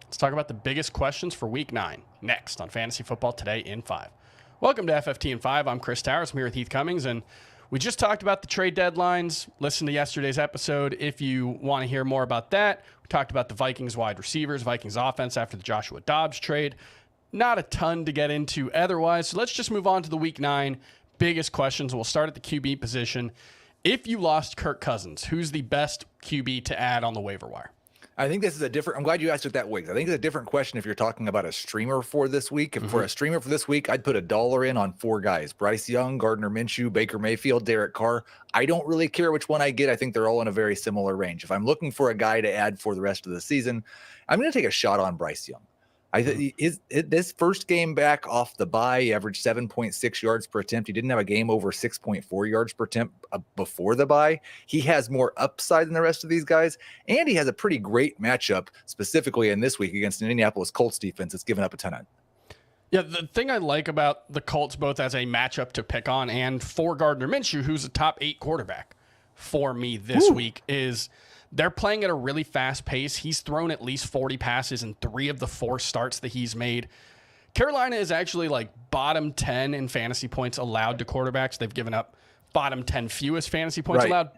Let's talk about the biggest questions for Week 9 next on Fantasy Football Today in 5. Welcome to FFT in 5. I'm Chris Towers. I'm here with Heath Cummings, and we just talked about the trade deadlines. Listen to yesterday's episode if you want to hear more about that. We talked about the Vikings wide receivers, Vikings offense after the Joshua Dobbs trade. Not a ton to get into otherwise, so let's just move on to the Week 9 biggest questions. We'll start at the QB position. If you lost Kirk Cousins, who's the best QB to add on the waiver wire? I think this is a different, I'm glad you asked it that way. I think it's a different question if you're talking about a streamer for this week. If for a streamer for this week, I'd put $1 in on 4 guys: Bryce Young, Gardner Minshew, Baker Mayfield, Derek Carr. I don't really care which one I get. I think they're all in a very similar range. If I'm looking for a guy to add for the rest of the season, I'm going to take a shot on Bryce Young. This first game back off the bye, he averaged 7.6 yards per attempt. He didn't have a game over 6.4 yards per attempt before the bye. He has more upside than the rest of these guys, and he has a pretty great matchup, specifically in this week against an Indianapolis Colts defense that's given up a ton of. Yeah, the thing I like about the Colts, both as a matchup to pick on and for Gardner Minshew, who's a top 8 quarterback for me this week, is they're playing at a really fast pace. He's thrown at least 40 passes in 3 of the 4 starts that he's made. Carolina is actually like bottom 10 in fantasy points allowed to quarterbacks. They've given up bottom 10 fewest fantasy points allowed.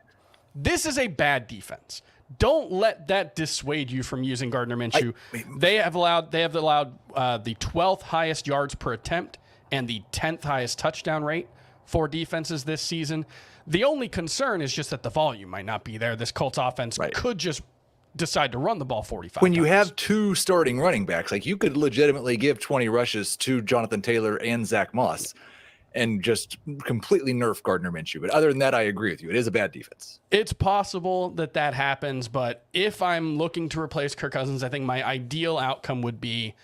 This is a bad defense. Don't let that dissuade you from using Gardner Minshew. They have allowed the 12th highest yards per attempt and the 10th highest touchdown rate for defenses this season. The only concern is just that the volume might not be there. This Colts offense could just decide to run the ball 45 When times. you have 2 starting running backs, like you could legitimately give 20 rushes to Jonathan Taylor and Zach Moss and just completely nerf Gardner Minshew. But other than that, I agree with you. It is a bad defense. It's possible that happens, but if I'm looking to replace Kirk Cousins, I think my ideal outcome would be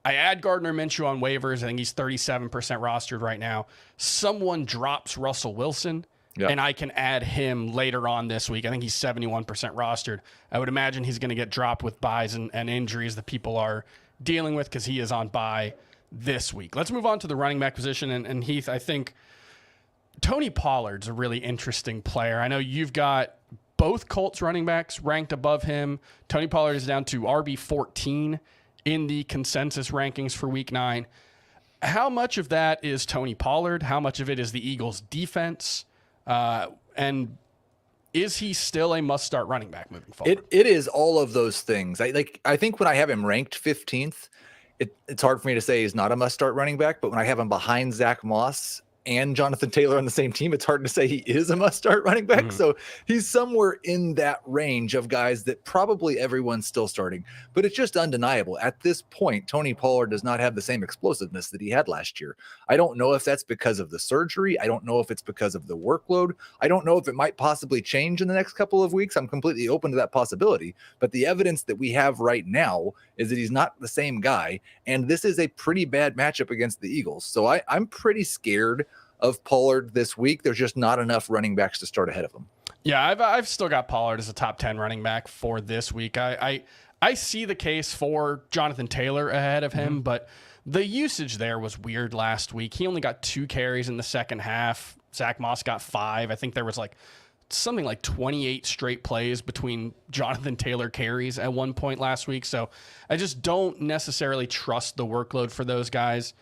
I add Gardner Minshew on waivers. I think he's 37% rostered right now. Someone drops Russell Wilson, and I can add him later on this week. I think he's 71% rostered. I would imagine he's going to get dropped with buys and injuries that people are dealing with because he is on bye this week. Let's move on to the running back position. And Heath, I think Tony Pollard's a really interesting player. I know you've got both Colts running backs ranked above him. Tony Pollard is down to RB14 in the consensus rankings for Week 9. How much of that is Tony Pollard? How much of it is the Eagles' defense? And is he still a must-start running back moving forward? It is all of those things. I think when I have him ranked 15th, it's hard for me to say he's not a must-start running back, but when I have him behind Zach Moss and Jonathan Taylor on the same team, it's hard to say he is a must-start running back. So he's somewhere in that range of guys that probably everyone's still starting, but it's just undeniable. At this point, Tony Pollard does not have the same explosiveness that he had last year. I don't know if that's because of the surgery. I don't know if it's because of the workload. I don't know if it might possibly change in the next couple of weeks. I'm completely open to that possibility, but the evidence that we have right now is that he's not the same guy, and this is a pretty bad matchup against the Eagles. So I'm pretty scared of Pollard this week. There's just not enough running backs to start ahead of him. Yeah, I've still got Pollard as a top 10 running back for this week. I see the case for Jonathan Taylor ahead of him, but the usage there was weird last week. He only got 2 carries in the second half. Zach Moss got 5. I think there was something like 28 straight plays between Jonathan Taylor carries at one point last week. So I just don't necessarily trust the workload for those guys.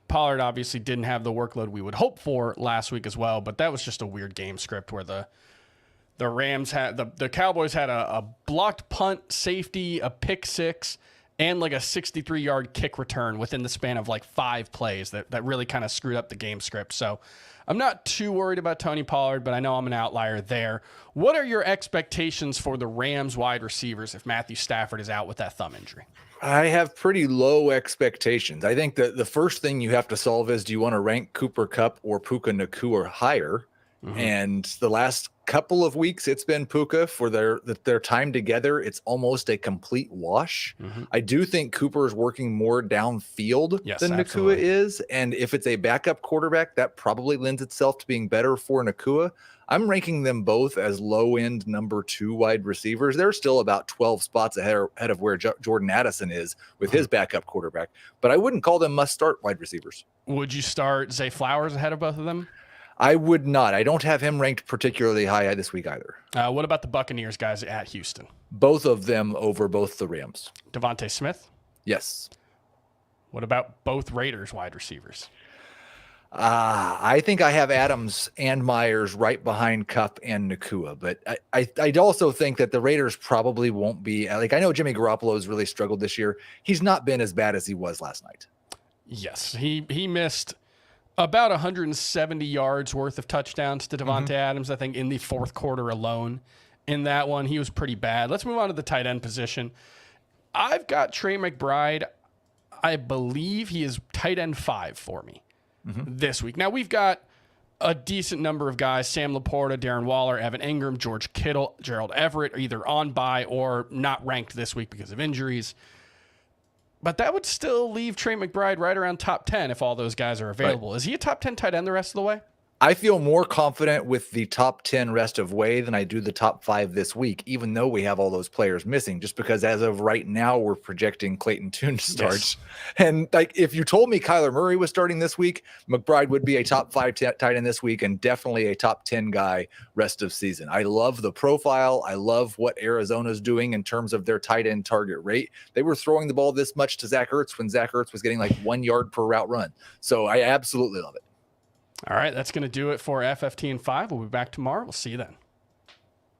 Pollard obviously didn't have the workload we would hope for last week as well, but that was just a weird game script where the Rams had the Cowboys had a blocked punt, safety, a pick 6, and like a 63-yard kick return within the span of like 5 plays that really kind of screwed up the game script. So I'm not too worried about Tony Pollard, but I know I'm an outlier there. What are your expectations for the Rams wide receivers if Matthew Stafford is out with that thumb injury? I have pretty low expectations. I think that the first thing you have to solve is, do you want to rank Cooper Kupp or Puka Nacua higher? And the last couple of weeks, it's been Puka for their time together. It's almost a complete wash. I do think Cooper is working more downfield than Nacua is. And if it's a backup quarterback, that probably lends itself to being better for Nacua. I'm ranking them both as low-end number 2 wide receivers. They're still about 12 spots ahead of where Jordan Addison is with his backup quarterback. But I wouldn't call them must-start wide receivers. Would you start Zay Flowers ahead of both of them? I would not. I don't have him ranked particularly high this week either. What about the Buccaneers guys at Houston? Both of them over both the Rams. Devontae Smith? Yes. What about both Raiders wide receivers? I think I have Adams and Myers right behind Kupp and Nakua, but I also think that the Raiders probably won't be like, I know Jimmy Garoppolo has really struggled this year. He's not been as bad as he was last night. Yes, he missed about 170 yards worth of touchdowns to Devontae Adams, I think, in the fourth quarter alone. In that one, he was pretty bad. Let's move on to the tight end position. I've got Trey McBride. I believe he is tight end 5 for me this week. Now, we've got a decent number of guys: Sam Laporta, Darren Waller, Evan Ingram, George Kittle, Gerald Everett, are either on bye or not ranked this week because of injuries. But that would still leave Trey McBride right around top 10 if all those guys are available. Right. Is he a top 10 tight end the rest of the way? I feel more confident with the top 10 rest of way than I do the top 5 this week, even though we have all those players missing, just because as of right now, we're projecting Clayton Tune to start. Yes. And like, if you told me Kyler Murray was starting this week, McBride would be a top 5 tight end this week and definitely a top 10 guy rest of season. I love the profile. I love what Arizona's doing in terms of their tight end target rate. They were throwing the ball this much to Zach Ertz when Zach Ertz was getting like 1 yard per route run. So I absolutely love it. All right, that's going to do it for FFT in 5. We'll be back tomorrow. We'll see you then.